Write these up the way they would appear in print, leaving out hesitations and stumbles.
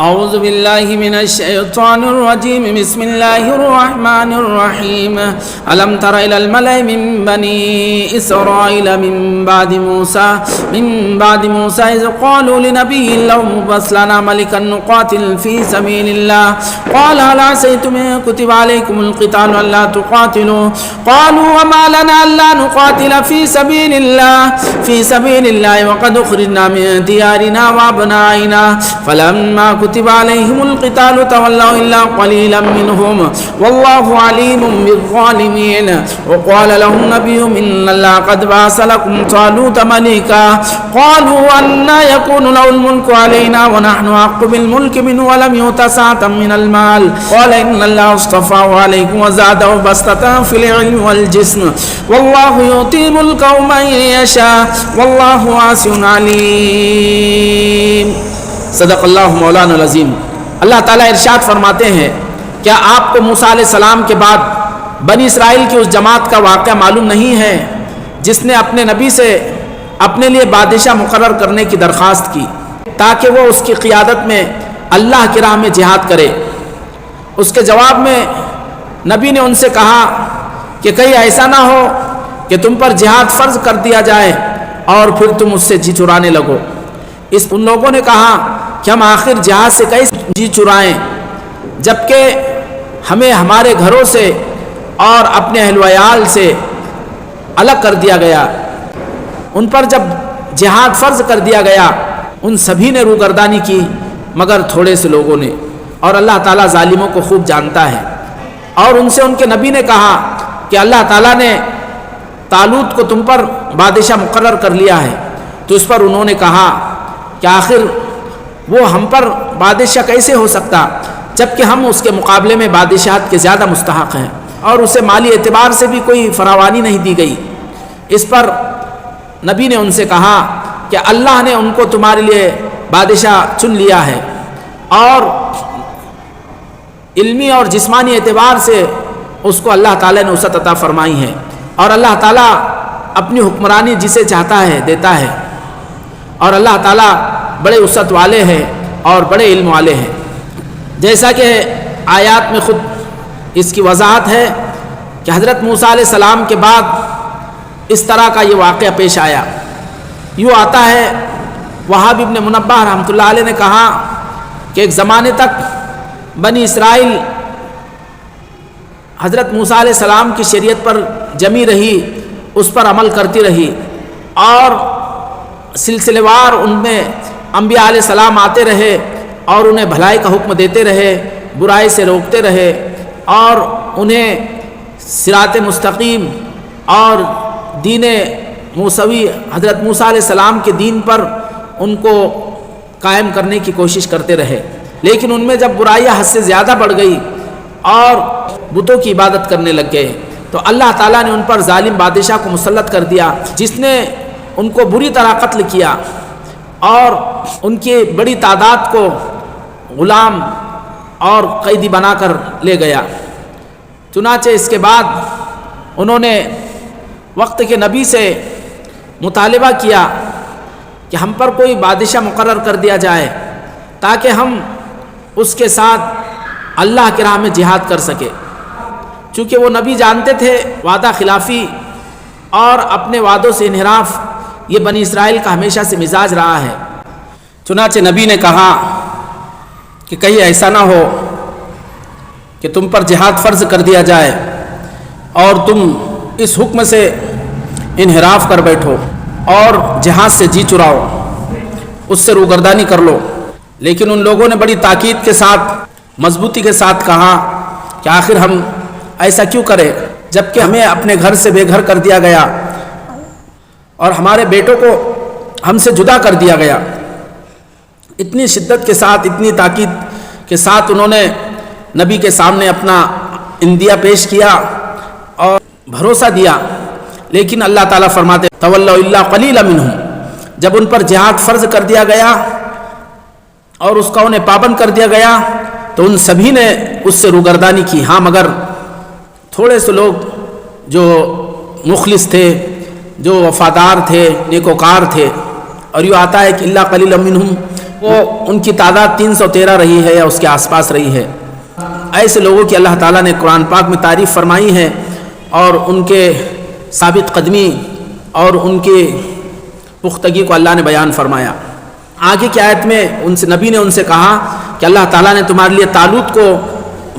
أعوذ بالله من الشيطان الرجيم بسم الله الرحمن الرحيم ألم تر إلى الملأ من بني إسرائيل من بعد موسى إذ قالوا لنبي لهم ابعث لنا ملكا نقاتل في سبيل الله قال هل عسيتم إن كتب عليكم القتال ألا تقاتلوا قالوا وما لنا ألا نقاتل في سبيل الله وقد أخرجنا من ديارنا وأبنائنا فلما كتب عليهم القتال تولوا إلا قليلا منهم والله عليم بالظالمين وقال لهم نبيهم إن الله قد بعث لكم طالوت ملكا قالوا أنى يكون له الملك علينا ونحن أحق بالملك منه ولم يؤت سعة من المال قال إن الله اصطفاه عليكم وزاده بسطة في العلم والجسم والله يؤتي ملكه من يشاء والله واسع عليم صدق اللہ مولانا العظیم۔ اللہ تعالیٰ ارشاد فرماتے ہیں، کیا آپ کو موسیٰ علیہ السلام کے بعد بنی اسرائیل کی اس جماعت کا واقعہ معلوم نہیں ہے جس نے اپنے نبی سے اپنے لیے بادشاہ مقرر کرنے کی درخواست کی تاکہ وہ اس کی قیادت میں اللہ کی راہ میں جہاد کرے؟ اس کے جواب میں نبی نے ان سے کہا کہ کہیں ایسا نہ ہو کہ تم پر جہاد فرض کر دیا جائے اور پھر تم اس سے جی چرانے لگو۔ ان لوگوں نے کہا کہ ہم آخر جہاد سے کیسے جی چرائیں جبکہ ہمیں ہمارے گھروں سے اور اپنے اہل و عیال سے الگ کر دیا گیا۔ ان پر جب جہاد فرض کر دیا گیا ان سبھی نے روگردانی کی مگر تھوڑے سے لوگوں نے، اور اللہ تعالیٰ ظالموں کو خوب جانتا ہے۔ اور ان سے ان کے نبی نے کہا کہ اللہ تعالیٰ نے طالوت کو تم پر بادشاہ مقرر کر لیا ہے، تو اس پر انہوں نے کہا کہ آخر وہ ہم پر بادشاہ کیسے ہو سکتا جبکہ ہم اس کے مقابلے میں بادشاہت کے زیادہ مستحق ہیں اور اسے مالی اعتبار سے بھی کوئی فراوانی نہیں دی گئی۔ اس پر نبی نے ان سے کہا کہ اللہ نے ان کو تمہارے لیے بادشاہ چن لیا ہے اور علمی اور جسمانی اعتبار سے اس کو اللہ تعالیٰ نے وسعت عطا فرمائی ہے، اور اللہ تعالیٰ اپنی حکمرانی جسے چاہتا ہے دیتا ہے، اور اللہ تعالیٰ بڑے وسعت والے ہیں اور بڑے علم والے ہیں۔ جیسا کہ آیات میں خود اس کی وضاحت ہے کہ حضرت موسیٰ علیہ السلام کے بعد اس طرح کا یہ واقعہ پیش آیا۔ یوں آتا ہے، وہاب ابن منبہ رحمۃ اللہ علیہ نے کہا کہ ایک زمانے تک بنی اسرائیل حضرت موسیٰ علیہ السلام کی شریعت پر جمی رہی، اس پر عمل کرتی رہی، اور سلسلے وار ان میں انبیاء علیہ السلام آتے رہے اور انہیں بھلائی کا حکم دیتے رہے، برائی سے روکتے رہے، اور انہیں صراط مستقیم اور دین موسوی حضرت موسیٰ علیہ السلام کے دین پر ان کو قائم کرنے کی کوشش کرتے رہے۔ لیکن ان میں جب برائیاں حد سے زیادہ بڑھ گئی اور بتوں کی عبادت کرنے لگ گئے تو اللہ تعالیٰ نے ان پر ظالم بادشاہ کو مسلط کر دیا جس نے ان کو بری طرح قتل کیا اور ان کی بڑی تعداد کو غلام اور قیدی بنا کر لے گیا۔ چنانچہ اس کے بعد انہوں نے وقت کے نبی سے مطالبہ کیا کہ ہم پر کوئی بادشاہ مقرر کر دیا جائے تاکہ ہم اس کے ساتھ اللہ کی راہ میں جہاد کر سکے، چونکہ وہ نبی جانتے تھے وعدہ خلافی اور اپنے وعدوں سے انحراف یہ بنی اسرائیل کا ہمیشہ سے مزاج رہا ہے۔ چنانچہ نبی نے کہا کہ کہیں ایسا نہ ہو کہ تم پر جہاد فرض کر دیا جائے اور تم اس حکم سے انحراف کر بیٹھو اور جہاد سے جی چراؤ، اس سے روگردانی کر لو۔ لیکن ان لوگوں نے بڑی تاکید کے ساتھ مضبوطی کے ساتھ کہا کہ آخر ہم ایسا کیوں کریں جبکہ ہمیں اپنے گھر سے بے گھر کر دیا گیا اور ہمارے بیٹوں کو ہم سے جدا کر دیا گیا۔ اتنی شدت کے ساتھ، اتنی تاکید کے ساتھ انہوں نے نبی کے سامنے اپنا اندیہ پیش کیا اور بھروسہ دیا، لیکن اللہ تعالیٰ فرماتے تولوا الا قلیلا منہم، جب ان پر جہاد فرض کر دیا گیا اور اس کا انہیں پابند کر دیا گیا تو ان سبھی نے اس سے روگردانی کی، ہاں مگر تھوڑے سے لوگ جو مخلص تھے، جو وفادار تھے، نیکوکار تھے، اور یوں آتا ہے کہ اللہ قلیل منہم وہ ان کی تعداد 313 رہی ہے یا اس کے آس پاس رہی ہے۔ ایسے لوگوں کی اللہ تعالیٰ نے قرآن پاک میں تعریف فرمائی ہے اور ان کے ثابت قدمی اور ان کی پختگی کو اللہ نے بیان فرمایا۔ آگے کی آیت میں نبی نے ان سے کہا کہ اللہ تعالیٰ نے تمہارے لیے طالوت کو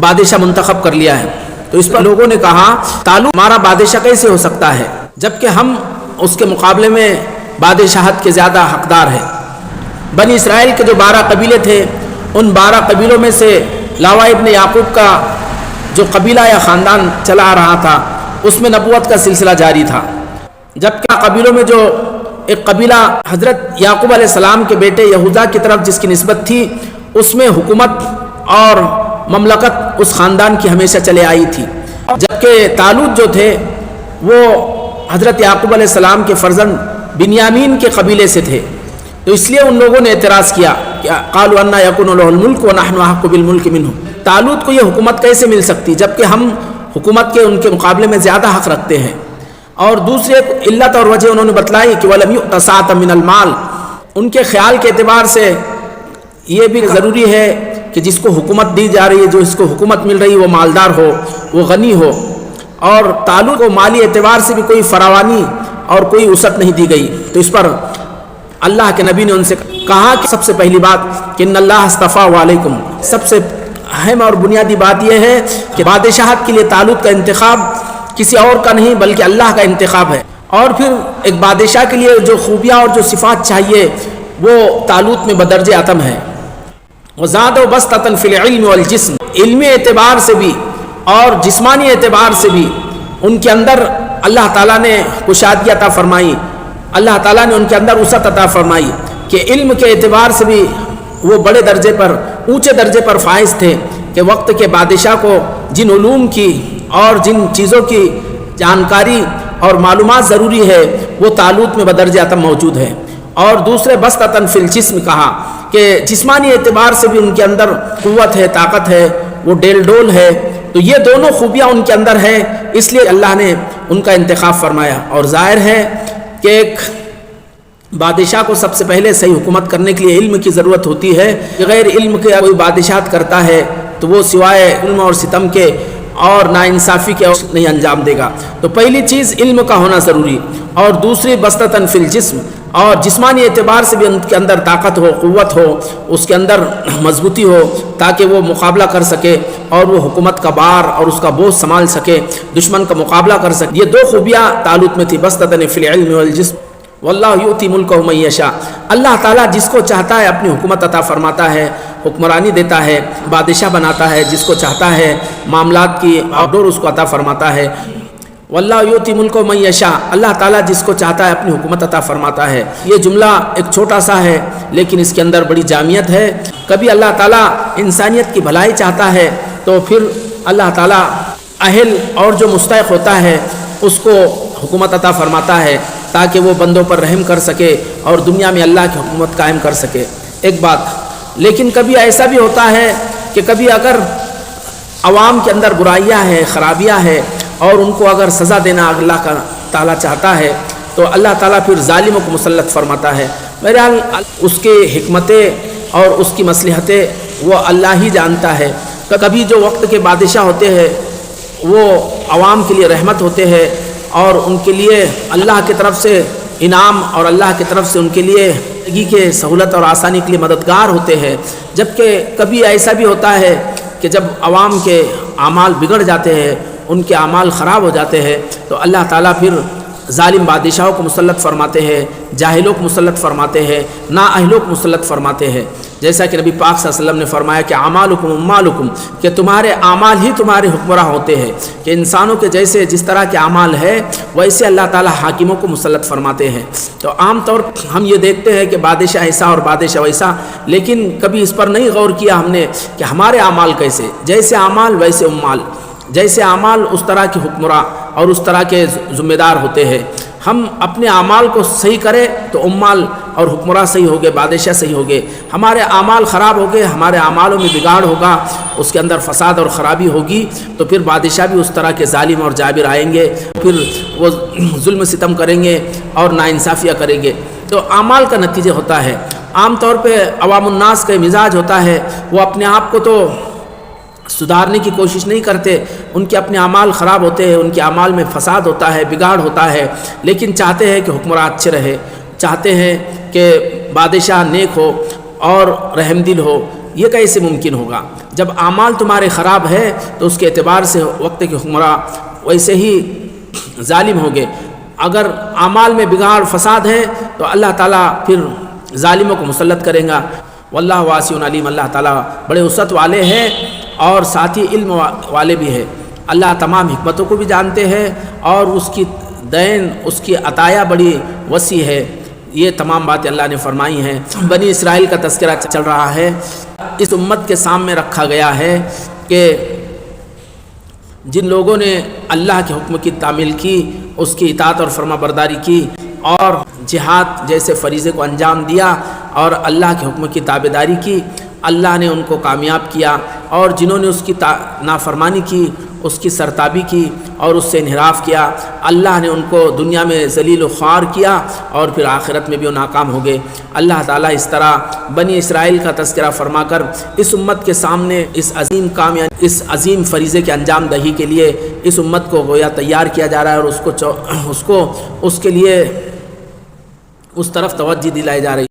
بادشاہ منتخب کر لیا ہے۔ تو اس پر لوگوں نے کہا طالوت ہمارا بادشاہ کیسے ہو سکتا ہے جبکہ ہم اس کے مقابلے میں بادشاہت کے زیادہ حقدار ہیں۔ بنی اسرائیل کے جو 12 قبیلے تھے ان 12 قبیلوں میں سے لاوا ابن یعقوب کا جو قبیلہ یا خاندان چلا آ رہا تھا اس میں نبوت کا سلسلہ جاری تھا، جبکہ قبیلوں میں جو ایک قبیلہ حضرت یعقوب علیہ السلام کے بیٹے یہوذا کی طرف جس کی نسبت تھی اس میں حکومت اور مملکت اس خاندان کی ہمیشہ چلے آئی تھی، جبکہ طالوت جو تھے وہ حضرت یعقوب علیہ السلام کے فرزند بنیامین کے قبیلے سے تھے۔ تو اس لیے ان لوگوں نے اعتراض کیا کہ قالوا ان یکون له الملک ونحن احق بالملک منه، طالوت کو یہ حکومت کیسے مل سکتی جبکہ ہم حکومت کے ان کے مقابلے میں زیادہ حق رکھتے ہیں۔ اور دوسرے علت اور وجہ انہوں نے بتلائی کہ ولم یؤت سعۃ من المال، ان کے خیال کے اعتبار سے یہ بھی ضروری ہے کہ جس کو حکومت دی جا رہی ہے، جو اس کو حکومت مل رہی ہے وہ مالدار ہو، وہ غنی ہو، اور طالوت کو مالی اعتبار سے بھی کوئی فراوانی اور کوئی وسعت نہیں دی گئی۔ تو اس پر اللہ کے نبی نے ان سے کہا کہ سب سے پہلی بات کہ ان اللہ اصطفیٰ علیکم، سب سے اہم اور بنیادی بات یہ ہے کہ بادشاہت کے لیے طالوت کا انتخاب کسی اور کا نہیں بلکہ اللہ کا انتخاب ہے۔ اور پھر ایک بادشاہ کے لیے جو خوبیاں اور جو صفات چاہیے وہ طالوت میں بدرجہ اتم ہے۔ وزاد و بسطۃ فی العلم والجسم، علمی اعتبار سے بھی اور جسمانی اعتبار سے بھی ان کے اندر اللہ تعالیٰ نے کشادگی عطا فرمائی، اللہ تعالیٰ نے ان کے اندر وسعت عطا فرمائی کہ علم کے اعتبار سے بھی وہ بڑے درجے پر، اونچے درجے پر فائز تھے کہ وقت کے بادشاہ کو جن علوم کی اور جن چیزوں کی جانکاری اور معلومات ضروری ہے وہ طالوت میں بدرجہ اتم موجود ہے۔ اور دوسرے بسطۃ فی الجسم کہا کہ جسمانی اعتبار سے بھی ان کے اندر قوت ہے، طاقت ہے، وہ ڈیل ڈول ہے، تو یہ دونوں خوبیاں ان کے اندر ہے، اس لیے اللہ نے ان کا انتخاب فرمایا۔ اور ظاہر ہے کہ ایک بادشاہ کو سب سے پہلے صحیح حکومت کرنے کے لیے علم کی ضرورت ہوتی ہے، بغیر علم کے کوئی بادشاہت کرتا ہے تو وہ سوائے ظلم اور ستم کے اور ناانصافی کے نہیں انجام دے گا۔ تو پہلی چیز علم کا ہونا ضروری، اور دوسری بسطۃ فی الجسم، اور جسمانی اعتبار سے بھی ان کے اندر طاقت ہو، قوت ہو، اس کے اندر مضبوطی ہو تاکہ وہ مقابلہ کر سکے اور وہ حکومت کا بار اور اس کا بوجھ سنبھال سکے، دشمن کا مقابلہ کر سکے۔ یہ دو خوبیاں طالوت میں تھی، بسطۃ فی العلم والجسم۔ واللہ یؤتی ملکہ من یشاء، اللہ تعالیٰ جس کو چاہتا ہے اپنی حکومت عطا فرماتا ہے، حکمرانی دیتا ہے، بادشاہ بناتا ہے، جس کو چاہتا ہے معاملات کی آؤٹ اس کو عطا فرماتا ہے۔ واللہ یؤتی ملکہ من یشاء، اللہ تعالیٰ جس کو چاہتا ہے اپنی حکومت عطا فرماتا ہے۔ یہ جملہ ایک چھوٹا سا ہے لیکن اس کے اندر بڑی جامعیت ہے۔ کبھی اللہ تعالیٰ انسانیت کی بھلائی چاہتا ہے تو پھر اللہ تعالیٰ اہل اور جو مستحق ہوتا ہے اس کو حکومت عطا فرماتا ہے تاکہ وہ بندوں پر رحم کر سکے اور دنیا میں اللہ کی حکومت قائم کر سکے۔ ایک بات، لیکن کبھی ایسا بھی ہوتا ہے کہ کبھی اگر عوام کے اندر برائیاں ہیں، خرابیاں ہیں، اور ان کو اگر سزا دینا اللہ کا تعالیٰ چاہتا ہے تو اللہ تعالیٰ پھر ظالموں کو مسلط فرماتا ہے۔ بہرحال اس کے حکمتیں اور اس کی مصلحتیں وہ اللہ ہی جانتا ہے۔ کبھی جو وقت کے بادشاہ ہوتے ہیں وہ عوام کے لیے رحمت ہوتے ہیں اور ان کے لیے اللہ کی طرف سے انعام اور اللہ کی طرف سے ان کے لیے زندگی کے سہولت اور آسانی کے لیے مددگار ہوتے ہیں، جبکہ کبھی ایسا بھی ہوتا ہے کہ جب عوام کے اعمال بگڑ جاتے ہیں، ان کے اعمال خراب ہو جاتے ہیں تو اللہ تعالیٰ پھر ظالم بادشاہوں کو مسلط فرماتے ہیں، جاہلوں کو مسلط فرماتے ہیں، نااہلوں کو مسلط فرماتے ہیں، جیسا کہ نبی پاک صلی اللہ علیہ وسلم نے فرمایا کہ اعمالکم اموالکم، کہ تمہارے اعمال ہی تمہارے حکمراں ہوتے ہیں، کہ انسانوں کے جیسے جس طرح کے اعمال ہے ویسے اللہ تعالیٰ حاکموں کو مسلط فرماتے ہیں۔ تو عام طور پر ہم یہ دیکھتے ہیں کہ بادشاہ ایسا اور بادشاہ ویسا، لیکن کبھی اس پر نہیں غور کیا ہم نے کہ ہمارے اعمال کیسے، جیسے اعمال ویسے امال، جیسے اعمال اس طرح کے حکمراں، اور اس طرح کے ذمہ دار ہوتے ہیں۔ ہم اپنے اعمال کو صحیح کریں تو عمال اور حکمراں صحیح ہوگے، بادشاہ صحیح ہوگے۔ ہمارے اعمال خراب ہوگے، ہمارے اعمالوں میں بگاڑ ہوگا، اس کے اندر فساد اور خرابی ہوگی، تو پھر بادشاہ بھی اس طرح کے ظالم اور جابر آئیں گے، پھر وہ ظلم ستم کریں گے اور ناانصافیاں کریں گے۔ تو اعمال کا نتیجہ ہوتا ہے۔ عام طور پہ عوام الناس کا مزاج ہوتا ہے، وہ اپنے آپ کو تو سدھارنے کی کوشش نہیں کرتے، ان کے اپنے اعمال خراب ہوتے ہیں، ان کے اعمال میں فساد ہوتا ہے، بگاڑ ہوتا ہے، لیکن چاہتے ہیں کہ حکمراں اچھے رہے، چاہتے ہیں کہ بادشاہ نیک ہو اور رحم دل ہو۔ یہ کیسے ممکن ہوگا؟ جب اعمال تمہارے خراب ہے تو اس کے اعتبار سے وقت کے حکمراں ویسے ہی ظالم ہوگے۔ اگر اعمال میں بگاڑ فساد ہے تو اللہ تعالیٰ پھر ظالموں کو مسلط کرے گا۔ واللہ واسع علیم، اللہ تعالیٰ بڑے وسعت والے ہیں اور ساتھ ہی علم والے بھی ہیں۔ اللہ تمام حکمتوں کو بھی جانتے ہیں اور اس کی دین، اس کی عطایا بڑی وسیع ہے۔ یہ تمام باتیں اللہ نے فرمائی ہیں۔ بنی اسرائیل کا تذکرہ چل رہا ہے۔ اس امت کے سامنے رکھا گیا ہے کہ جن لوگوں نے اللہ کے حکم کی تعمیل کی، اس کی اطاعت اور فرما برداری کی اور جہاد جیسے فریضے کو انجام دیا اور اللہ کے حکم کی تابعداری کی، اللہ نے ان کو کامیاب کیا، اور جنہوں نے اس کی نافرمانی کی، اس کی سرتابی کی اور اس سے انحراف کیا، اللہ نے ان کو دنیا میں ذلیل و خوار کیا اور پھر آخرت میں بھی وہ ناکام ہو گئے۔ اللہ تعالیٰ اس طرح بنی اسرائیل کا تذکرہ فرما کر اس امت کے سامنے اس عظیم کام، اس عظیم فریضے کے انجام دہی کے لیے اس امت کو گویا تیار کیا جا رہا ہے، اور اس کے لیے اس طرف توجہ دلائی جا رہی ہے۔